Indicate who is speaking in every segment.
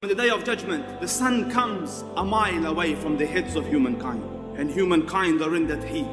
Speaker 1: On the day of judgment, the sun comes a mile away from the heads of humankind, and humankind are in that heat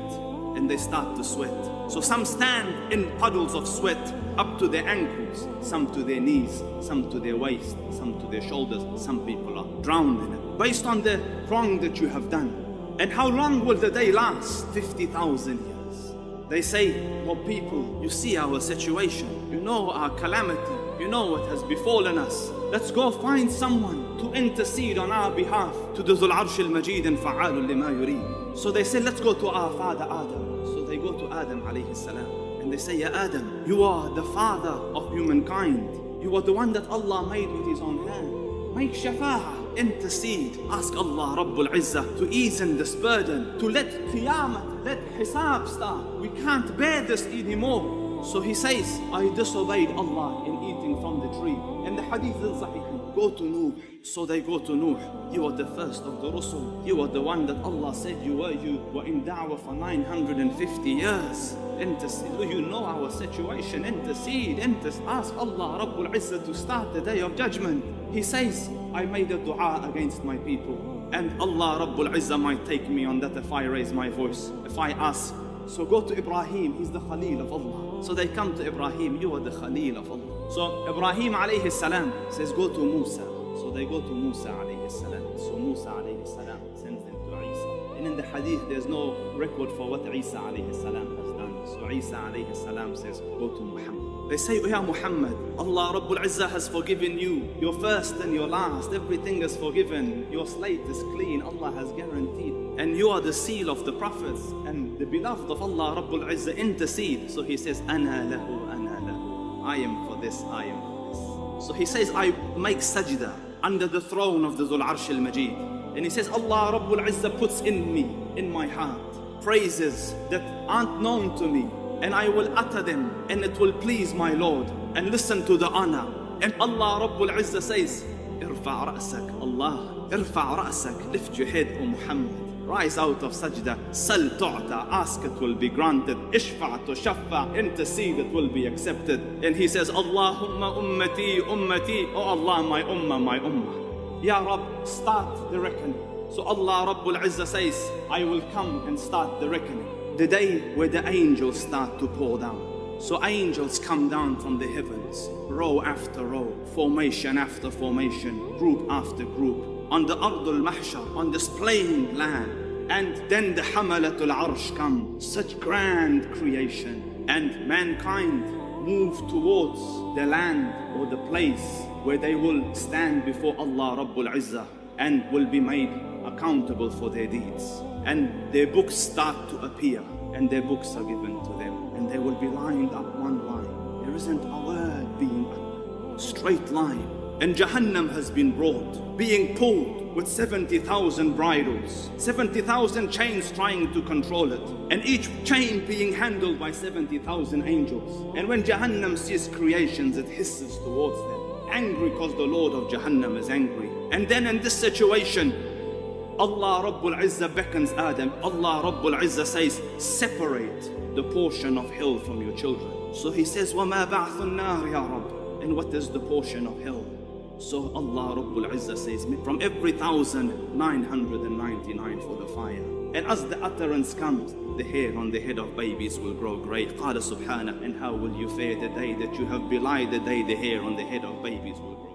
Speaker 1: and they start to sweat. So some stand in puddles of sweat up to their ankles, some to their knees, some to their waist, some to their shoulders. Some people are drowned in it based on the wrong that you have done. And how long will the day last? 50,000 years. They say, well, people, you see our situation, you know our calamity, you know what has befallen us. Let's go find someone to intercede on our behalf to the Dhul Arsh al-Majid and Fa'alun lima yurid. So they say, let's go to our father Adam. So they go to Adam alayhi salam and they say, Ya Adam, you are the father of humankind. You are the one that Allah made with his own hand. Make shafa'ah, intercede. Ask Allah Rabbul Izzah to easen this burden, to let qiyamah, let hisab start. We can't bear this anymore. So he says, I disobeyed Allah in eating from the tree. And the hadith is sahih. Go to Nuh. So they go to Nuh. You are the first of the Rusul. You are the one that Allah said you were in da'wah for 950 years. Intercede. You know our situation. Intercede. Ask Allah Rabbul Izzah to start the day of judgment. He says, I made a dua against my people. And Allah Rabbul Izzah might take me on that if I raise my voice. If I ask. So go to Ibrahim, he's the Khalil of Allah. So they come to Ibrahim, you are the Khalil of Allah. So Ibrahim alayhi salam says, go to Musa. So they go to Musa alayhi salam. So Musa alayhi salam sends them to Isa. And in the hadith, there's no record for what Isa alayhi salam has done. So Isa alayhi salam says, go to Muhammad. They say, Ya Muhammad, Allah Rabbul Izzah has forgiven you. Your first and your last, everything is forgiven. Your slate is clean, Allah has guaranteed. And you are the seal of the prophets and the beloved of Allah Rabbul Izzah. Intercede. So he says, Ana lahu, ana lahu. I am for this, I am for this. So he says, I make sajda under the throne of the Dhul Arsh al-Majid. And he says, Allah Rabbul Izzah puts in me, in my heart, praises that aren't known to me. And I will utter them, and it will please my Lord. And listen to the honor. And Allah Rabbul Izzah says, Irfa' ra'sak, Allah, Irfa' ra'sak, lift your head, O Muhammad. Rise out of sajda, sal tu'ta, ask it will be granted. Ishfa' tushaffa, intercede, it will be accepted. And he says, Allahumma ummati, ummati, oh Allah, my ummah, my ummah. Ya Rabb, start the reckoning. So Allah Rabbul Izzah says, I will come and start the reckoning. The day where the angels start to pour down. So angels come down from the heavens, row after row, formation after formation, group after group, on the Ardul Mahshar, on this plain land. And then the Hamalatul Arsh come, such grand creation. And mankind move towards the land or the place where they will stand before Allah Rabbul Izzah and will be made accountable for their deeds. And their books start to appear, and their books are given to them, and they will be lined up one line. There isn't a word being a straight line. And Jahannam has been brought, being pulled with 70,000 bridles, 70,000 chains trying to control it, and each chain being handled by 70,000 angels. And when Jahannam sees creations, it hisses towards them, angry because the Lord of Jahannam is angry. And then in this situation, Allah Rabbul Izzah beckons Adam. Allah Rabbul Izzah says, separate the portion of hell from your children. So he says, وَمَا بَعْثُ النَّارِ يَا رَبِّ. And what is the portion of hell? So Allah Rabbul Izzah says, from every 1,999 for the fire. And as the utterance comes, the hair on the head of babies will grow grey. قَالَ سُبْحَانَهُ. And how will you fare the day that you have belied the day the hair on the head of babies will grow?